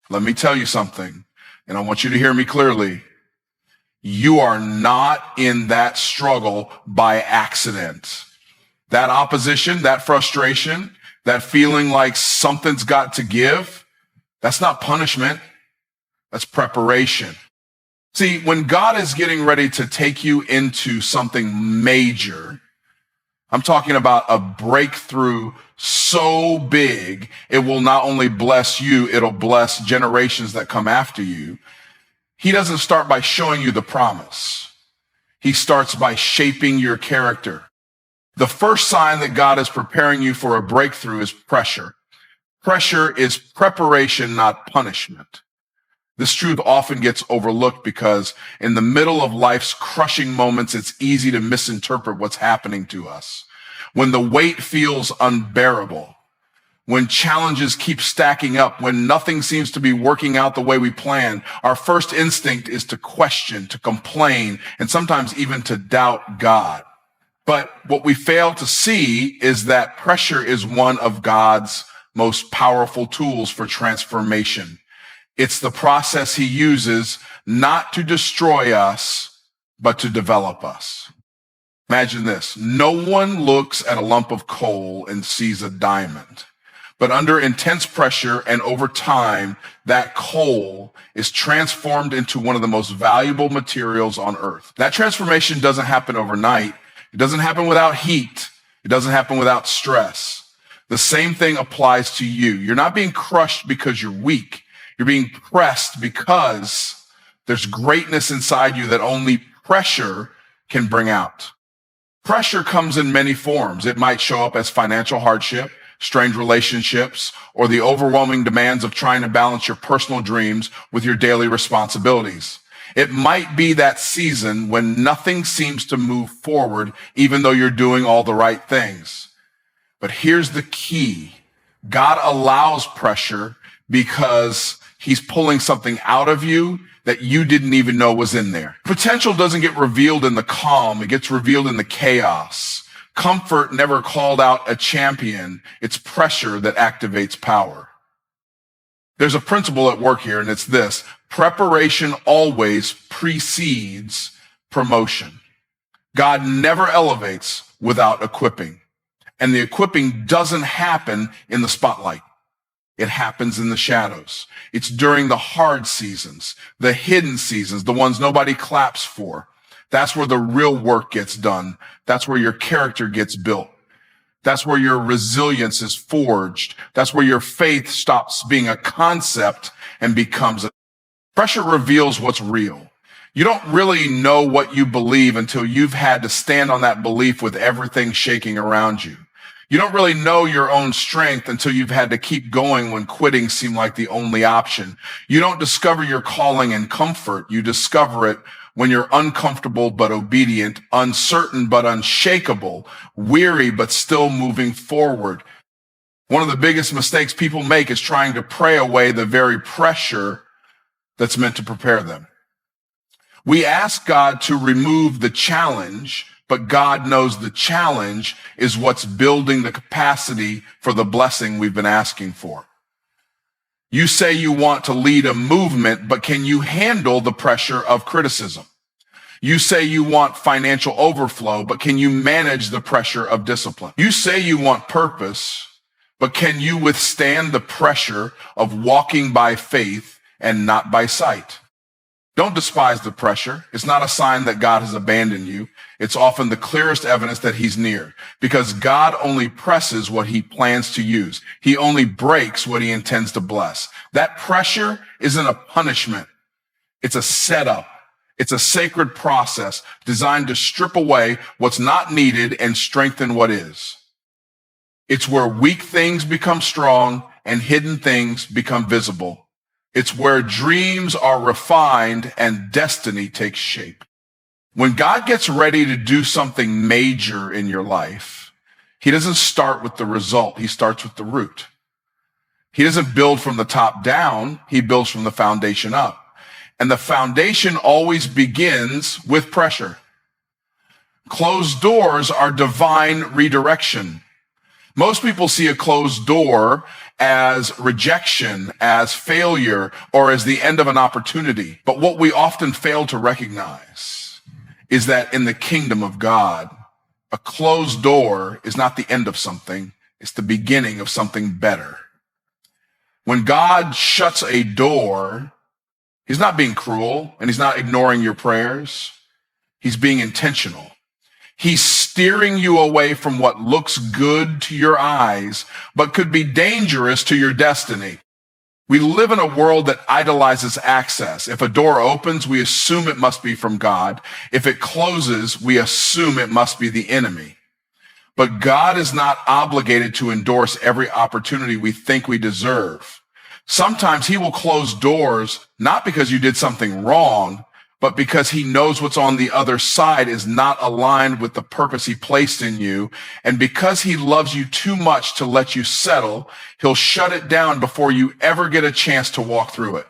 Let me tell you something, and I want you to hear me clearly. You are not in that struggle by accident. That opposition, that frustration, that feeling like something's got to give, that's not punishment. That's preparation. See, when God is getting ready to take you into something major, I'm talking about a breakthrough so big, it will not only bless you, it'll bless generations that come after you. He doesn't start by showing you the promise. He starts by shaping your character. The first sign that God is preparing you for a breakthrough is pressure. Pressure is preparation, not punishment. This truth often gets overlooked because in the middle of life's crushing moments, it's easy to misinterpret what's happening to us. When the weight feels unbearable, when challenges keep stacking up, when nothing seems to be working out the way we plan, our first instinct is to question, to complain, and sometimes even to doubt God. But what we fail to see is that pressure is one of God's most powerful tools for transformation. It's the process he uses not to destroy us, but to develop us. Imagine this. No one looks at a lump of coal and sees a diamond. But under intense pressure and over time, that coal is transformed into one of the most valuable materials on earth. That transformation doesn't happen overnight. It doesn't happen without heat. It doesn't happen without stress. The same thing applies to you. You're not being crushed because you're weak. You're being pressed because there's greatness inside you that only pressure can bring out. Pressure comes in many forms. It might show up as financial hardship, strained relationships, or the overwhelming demands of trying to balance your personal dreams with your daily responsibilities. It might be that season when nothing seems to move forward, even though you're doing all the right things. But here's the key. God allows pressure because he's pulling something out of you that you didn't even know was in there. Potential doesn't get revealed in the calm. It gets revealed in the chaos. Comfort never called out a champion. It's pressure that activates power. There's a principle at work here, and it's this. Preparation always precedes promotion. God never elevates without equipping. And the equipping doesn't happen in the spotlight. It happens in the shadows. It's during the hard seasons, the hidden seasons, the ones nobody claps for. That's where the real work gets done. That's where your character gets built. That's where your resilience is forged. That's where your faith stops being a concept and becomes a. Pressure reveals what's real. You don't really know what you believe until you've had to stand on that belief with everything shaking around you. You don't really know your own strength until you've had to keep going when quitting seemed like the only option. You don't discover your calling in comfort. You discover it when you're uncomfortable but obedient, uncertain but unshakable, weary but still moving forward. One of the biggest mistakes people make is trying to pray away the very pressure that's meant to prepare them. We ask God to remove the challenge, but God knows the challenge is what's building the capacity for the blessing we've been asking for. You say you want to lead a movement, but can you handle the pressure of criticism? You say you want financial overflow, but can you manage the pressure of discipline? You say you want purpose, but can you withstand the pressure of walking by faith and not by sight? Don't despise the pressure. It's not a sign that God has abandoned you. It's often the clearest evidence that he's near, because God only presses what he plans to use. He only breaks what he intends to bless. That pressure isn't a punishment. It's a setup. It's a sacred process designed to strip away what's not needed and strengthen what is. It's where weak things become strong and hidden things become visible. It's where dreams are refined and destiny takes shape. When God gets ready to do something major in your life, he doesn't start with the result. He starts with the root. He doesn't build from the top down. He builds from the foundation up. And the foundation always begins with pressure. Closed doors are divine redirection. Most people see a closed door as rejection, as failure, or as the end of an opportunity. But what we often fail to recognize is that in the kingdom of God, a closed door is not the end of something, it's the beginning of something better. When God shuts a door, he's not being cruel and he's not ignoring your prayers. He's being intentional. He's steering you away from what looks good to your eyes, but could be dangerous to your destiny. We live in a world that idolizes access. If a door opens, we assume it must be from God. If it closes, we assume it must be the enemy. But God is not obligated to endorse every opportunity we think we deserve. Sometimes he will close doors, not because you did something wrong, but because he knows what's on the other side is not aligned with the purpose he placed in you. And because he loves you too much to let you settle, he'll shut it down before you ever get a chance to walk through it.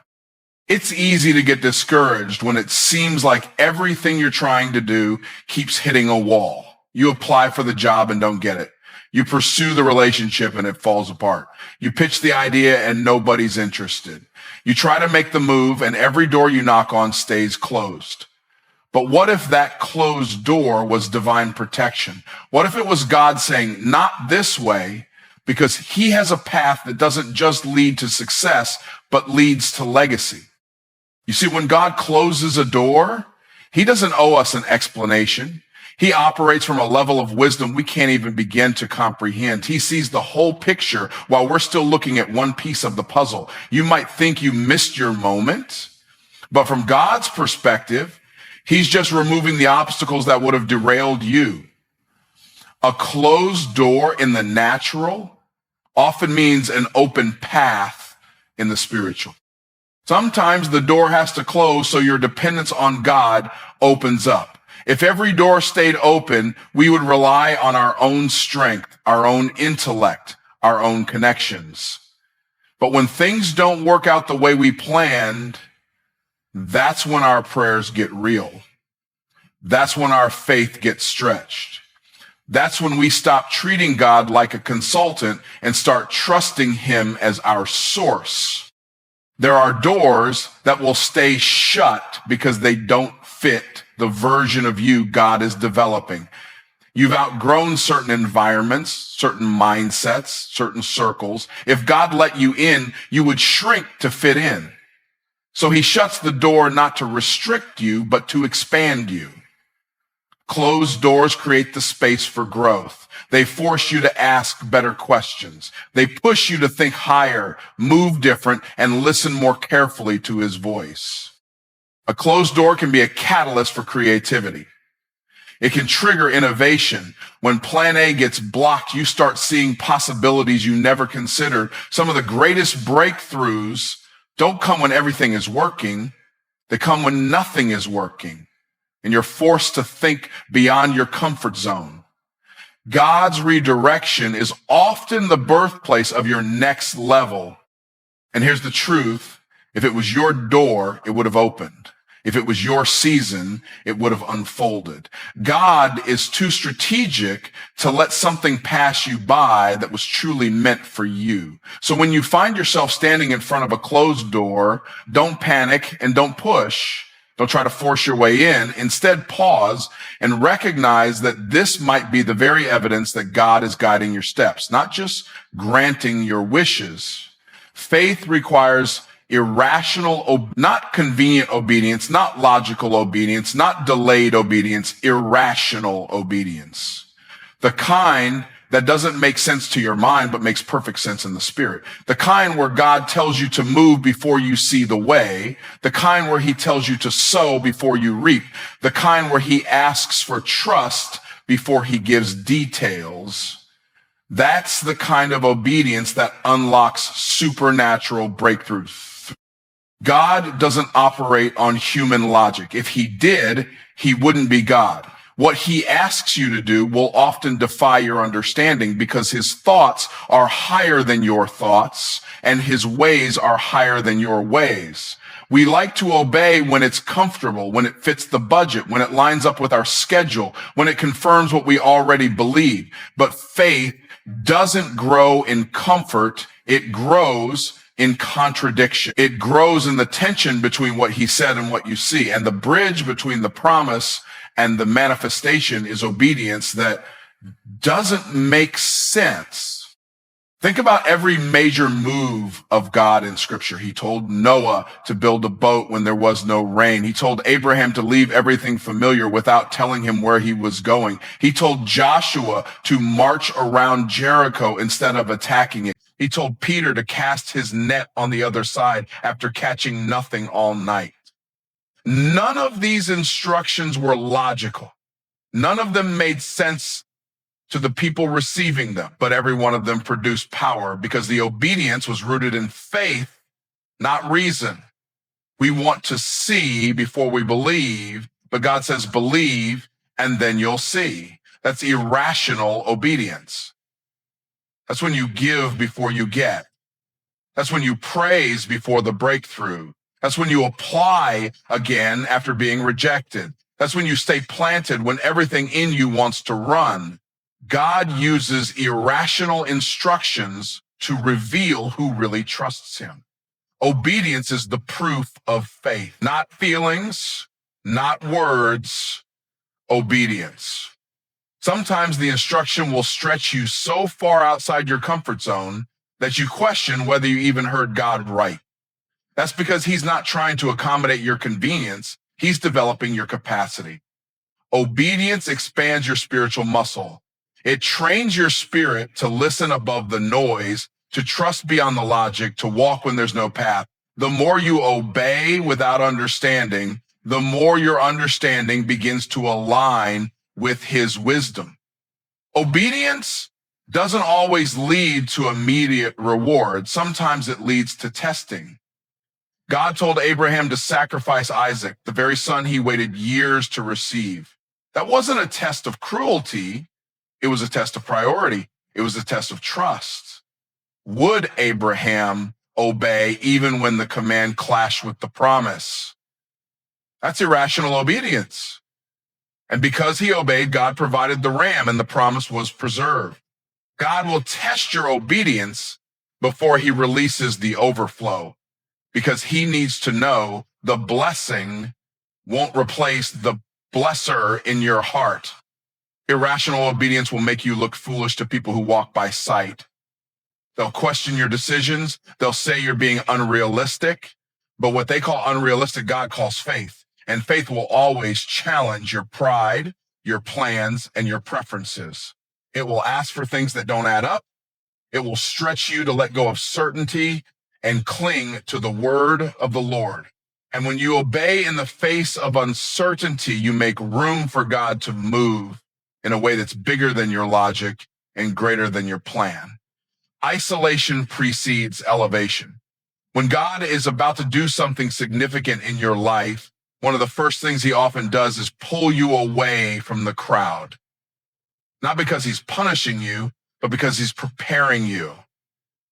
It's easy to get discouraged when it seems like everything you're trying to do keeps hitting a wall. You apply for the job and don't get it. You pursue the relationship and it falls apart. You pitch the idea and nobody's interested. You try to make the move and every door you knock on stays closed. But what if that closed door was divine protection? What if it was God saying, not this way, because he has a path that doesn't just lead to success, but leads to legacy? You see, when God closes a door, he doesn't owe us an explanation. He operates from a level of wisdom we can't even begin to comprehend. He sees the whole picture while we're still looking at one piece of the puzzle. You might think you missed your moment, but from God's perspective, he's just removing the obstacles that would have derailed you. A closed door in the natural often means an open path in the spiritual. Sometimes the door has to close so your dependence on God opens up. If every door stayed open, we would rely on our own strength, our own intellect, our own connections. But when things don't work out the way we planned, that's when our prayers get real. That's when our faith gets stretched. That's when we stop treating God like a consultant and start trusting him as our source. There are doors that will stay shut because they don't fit the version of you God is developing. You've outgrown certain environments, certain mindsets, certain circles. If God let you in, you would shrink to fit in. So he shuts the door not to restrict you, but to expand you. Closed doors create the space for growth. They force you to ask better questions. They push you to think higher, move different, and listen more carefully to his voice. A closed door can be a catalyst for creativity. It can trigger innovation. When plan A gets blocked, you start seeing possibilities you never considered. Some of the greatest breakthroughs don't come when everything is working. They come when nothing is working, and you're forced to think beyond your comfort zone. God's redirection is often the birthplace of your next level. And here's the truth. If it was your door, it would have opened. If it was your season, it would have unfolded. God is too strategic to let something pass you by that was truly meant for you. So when you find yourself standing in front of a closed door, don't panic and don't push. Don't try to force your way in. Instead, pause and recognize that this might be the very evidence that God is guiding your steps, not just granting your wishes. Faith requires irrational, not convenient obedience, not logical obedience, not delayed obedience, irrational obedience. The kind that doesn't make sense to your mind, but makes perfect sense in the spirit. The kind where God tells you to move before you see the way. The kind where he tells you to sow before you reap. The kind where he asks for trust before he gives details. That's the kind of obedience that unlocks supernatural breakthroughs. God doesn't operate on human logic. If he did, he wouldn't be God. What he asks you to do will often defy your understanding because his thoughts are higher than your thoughts and his ways are higher than your ways. We like to obey when it's comfortable, when it fits the budget, when it lines up with our schedule, when it confirms what we already believe. But faith doesn't grow in comfort. It grows in contradiction. It grows in the tension between what he said and what you see. And the bridge between the promise and the manifestation is obedience that doesn't make sense. Think about every major move of God in scripture. He told Noah to build a boat when there was no rain. He told Abraham to leave everything familiar without telling him where he was going. He told Joshua to march around Jericho instead of attacking it. He told Peter to cast his net on the other side after catching nothing all night. None of these instructions were logical. None of them made sense to the people receiving them, but every one of them produced power because the obedience was rooted in faith, not reason. We want to see before we believe, but God says believe and then you'll see. That's irrational obedience. That's when you give before you get. That's when you praise before the breakthrough. That's when you apply again after being rejected. That's when you stay planted when everything in you wants to run. God uses irrational instructions to reveal who really trusts him. Obedience is the proof of faith, not feelings, not words, obedience. Sometimes the instruction will stretch you so far outside your comfort zone that you question whether you even heard God right. That's because he's not trying to accommodate your convenience. He's developing your capacity. Obedience expands your spiritual muscle. It trains your spirit to listen above the noise, to trust beyond the logic, to walk when there's no path. The more you obey without understanding, the more your understanding begins to align with his wisdom. Obedience doesn't always lead to immediate reward. Sometimes it leads to testing. God told Abraham to sacrifice Isaac, the very son he waited years to receive. That wasn't a test of cruelty. It was a test of priority. It was a test of trust. Would Abraham obey even when the command clashed with the promise? That's irrational obedience. And because he obeyed, God provided the ram and the promise was preserved. God will test your obedience before he releases the overflow because he needs to know the blessing won't replace the blesser in your heart. Irrational obedience will make you look foolish to people who walk by sight. They'll question your decisions. They'll say you're being unrealistic. But what they call unrealistic, God calls faith. And faith will always challenge your pride, your plans, and your preferences. It will ask for things that don't add up. It will stretch you to let go of certainty and cling to the word of the Lord. And when you obey in the face of uncertainty, you make room for God to move in a way that's bigger than your logic and greater than your plan. Isolation precedes elevation. When God is about to do something significant in your life, one of the first things he often does is pull you away from the crowd. Not because he's punishing you, but because he's preparing you.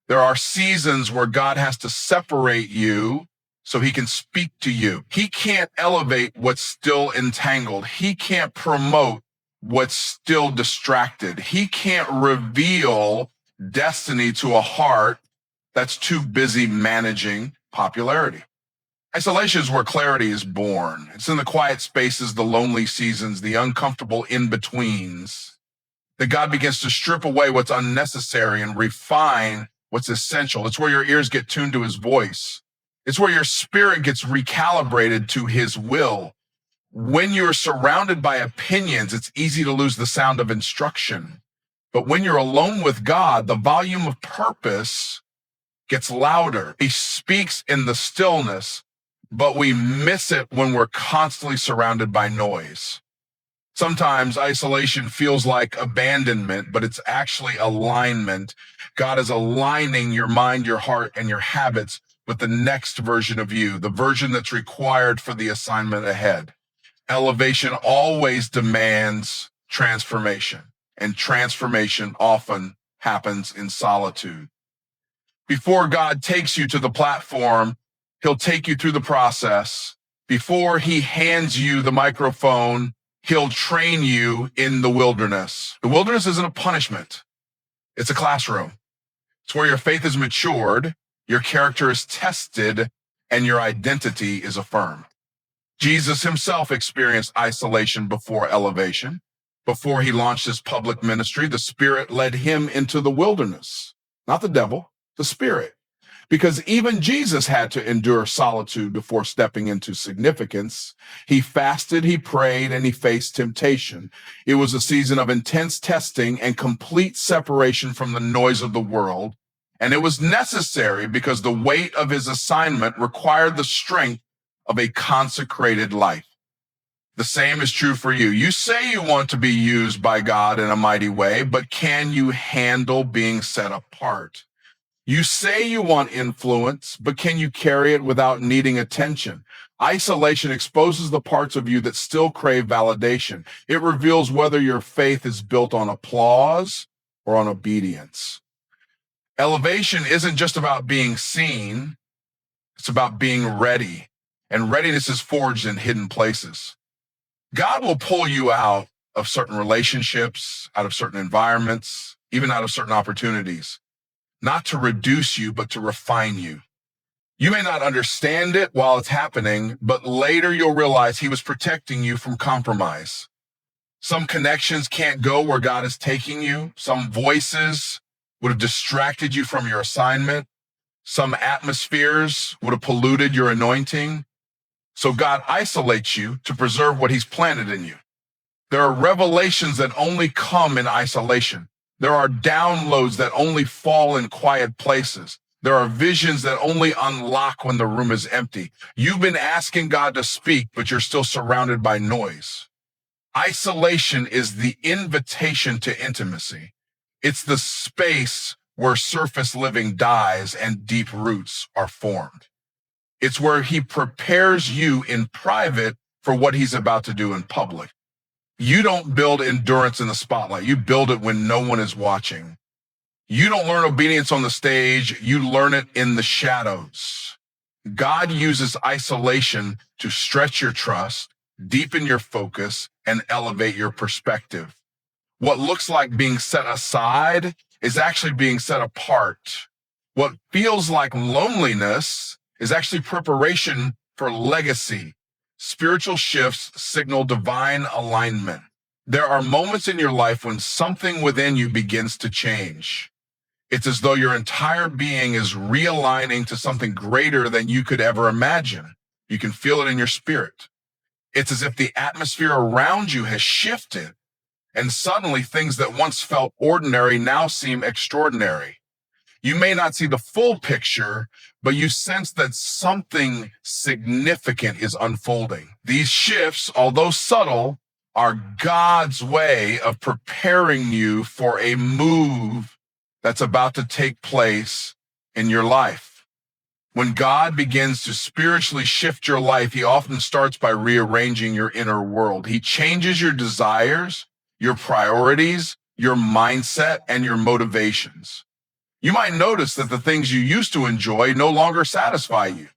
There are seasons where God has to separate you so he can speak to you. He can't elevate what's still entangled. He can't promote what's still distracted. He can't reveal destiny to a heart that's too busy managing popularity. Isolation is where clarity is born. It's in the quiet spaces, the lonely seasons, the uncomfortable in-betweens, that God begins to strip away what's unnecessary and refine what's essential. It's where your ears get tuned to his voice. It's where your spirit gets recalibrated to his will. When you're surrounded by opinions, it's easy to lose the sound of instruction. But when you're alone with God, the volume of purpose gets louder. He speaks in the stillness, but we miss it when we're constantly surrounded by noise. Sometimes isolation feels like abandonment, but it's actually alignment. God is aligning your mind, your heart, and your habits with the next version of you, the version that's required for the assignment ahead. Elevation always demands transformation, and transformation often happens in solitude. Before God takes you to the platform, he'll take you through the process. Before he hands you the microphone, he'll train you in the wilderness. The wilderness isn't a punishment. It's a classroom. It's where your faith is matured, your character is tested, and your identity is affirmed. Jesus himself experienced isolation before elevation. Before he launched his public ministry, the Spirit led him into the wilderness, not the devil, the Spirit. Because even Jesus had to endure solitude before stepping into significance. He fasted, he prayed, and he faced temptation. It was a season of intense testing and complete separation from the noise of the world. And it was necessary because the weight of his assignment required the strength of a consecrated life. The same is true for you. You say you want to be used by God in a mighty way, but can you handle being set apart? You say you want influence, but can you carry it without needing attention? Isolation exposes the parts of you that still crave validation. It reveals whether your faith is built on applause or on obedience. Elevation isn't just about being seen, it's about being ready. And readiness is forged in hidden places. God will pull you out of certain relationships, out of certain environments, even out of certain opportunities. Not to reduce you, but to refine you. You may not understand it while it's happening, but later you'll realize he was protecting you from compromise. Some connections can't go where God is taking you. Some voices would have distracted you from your assignment. Some atmospheres would have polluted your anointing. So God isolates you to preserve what he's planted in you. There are revelations that only come in isolation. There are downloads that only fall in quiet places. There are visions that only unlock when the room is empty. You've been asking God to speak, but you're still surrounded by noise. Isolation is the invitation to intimacy. It's the space where surface living dies and deep roots are formed. It's where he prepares you in private for what he's about to do in public. You don't build endurance in the spotlight. You build it when no one is watching. You don't learn obedience on the stage. You learn it in the shadows. God uses isolation to stretch your trust, deepen your focus, and elevate your perspective. What looks like being set aside is actually being set apart. What feels like loneliness is actually preparation for legacy. Spiritual shifts signal divine alignment. There are moments in your life when something within you begins to change. It's as though your entire being is realigning to something greater than you could ever imagine. You can feel it in your spirit. It's as if the atmosphere around you has shifted, and suddenly things that once felt ordinary now seem extraordinary. You may not see the full picture, but you sense that something significant is unfolding. These shifts, although subtle, are God's way of preparing you for a move that's about to take place in your life. When God begins to spiritually shift your life, he often starts by rearranging your inner world. He changes your desires, your priorities, your mindset, and your motivations. You might notice that the things you used to enjoy no longer satisfy you.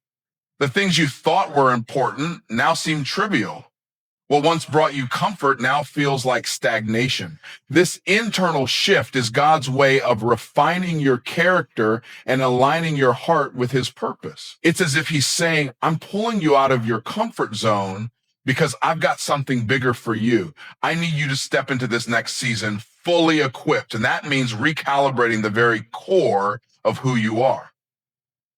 The things you thought were important now seem trivial. What once brought you comfort now feels like stagnation. This internal shift is God's way of refining your character and aligning your heart with his purpose. It's as if he's saying, I'm pulling you out of your comfort zone because I've got something bigger for you. I need you to step into this next season fully equipped. And that means recalibrating the very core of who you are.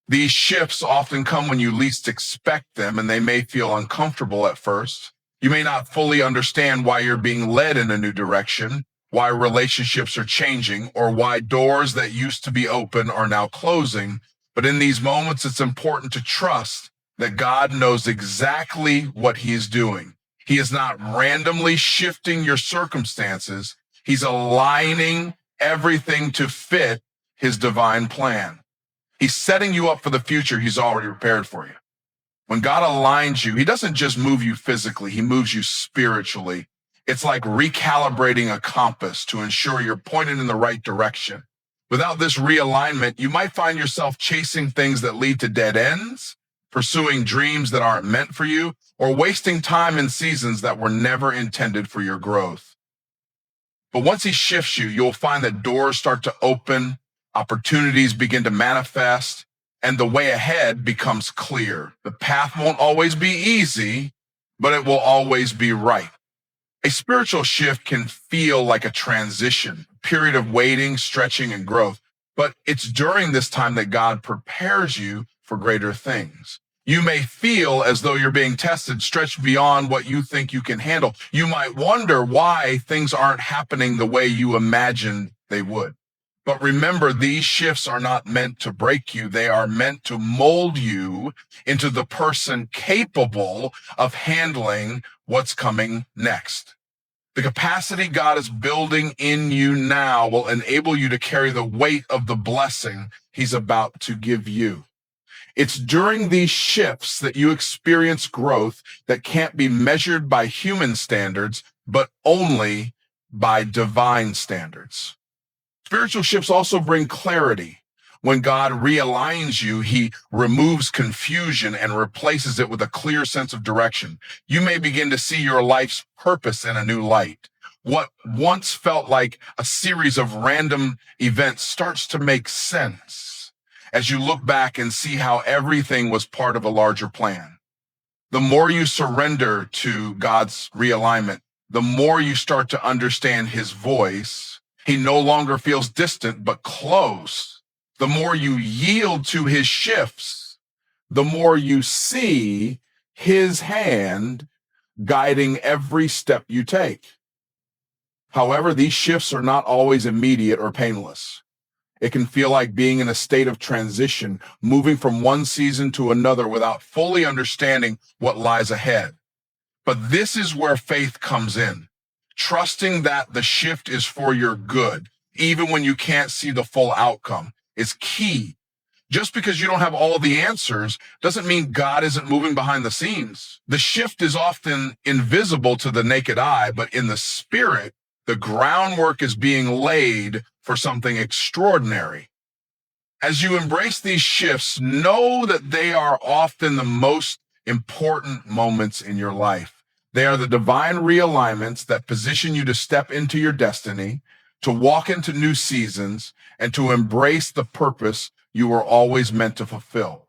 These shifts often come when you least expect them, and they may feel uncomfortable at first. You may not fully understand why you're being led in a new direction, why relationships are changing, or why doors that used to be open are now closing. But in these moments, it's important to trust that God knows exactly what he is doing. He is not randomly shifting your circumstances. He's aligning everything to fit his divine plan. He's setting you up for the future he's already prepared for you. When God aligns you, he doesn't just move you physically, he moves you spiritually. It's like recalibrating a compass to ensure you're pointed in the right direction. Without this realignment, you might find yourself chasing things that lead to dead ends, pursuing dreams that aren't meant for you, or wasting time in seasons that were never intended for your growth. But once he shifts you, you'll find that doors start to open, opportunities begin to manifest, and the way ahead becomes clear. The path won't always be easy, but it will always be right. A spiritual shift can feel like a transition, a period of waiting, stretching, and growth. But it's during this time that God prepares you for greater things. You may feel as though you're being tested, stretched beyond what you think you can handle. You might wonder why things aren't happening the way you imagined they would. But remember, these shifts are not meant to break you. They are meant to mold you into the person capable of handling what's coming next. The capacity God is building in you now will enable you to carry the weight of the blessing he's about to give you. It's during these shifts that you experience growth that can't be measured by human standards, but only by divine standards. Spiritual shifts also bring clarity. When God realigns you, he removes confusion and replaces it with a clear sense of direction. You may begin to see your life's purpose in a new light. What once felt like a series of random events starts to make sense as you look back and see how everything was part of a larger plan. The more you surrender to God's realignment, the more you start to understand his voice. He no longer feels distant, but close. The more you yield to his shifts, the more you see his hand guiding every step you take. However, these shifts are not always immediate or painless. It can feel like being in a state of transition, moving from one season to another without fully understanding what lies ahead. But this is where faith comes in, trusting that the shift is for your good, even when you can't see the full outcome, is key. Just because you don't have all the answers doesn't mean God isn't moving behind the scenes. The shift is often invisible to the naked eye, but in the spirit, the groundwork is being laid for something extraordinary. As you embrace these shifts, know that they are often the most important moments in your life. They are the divine realignments that position you to step into your destiny, to walk into new seasons, and to embrace the purpose you were always meant to fulfill.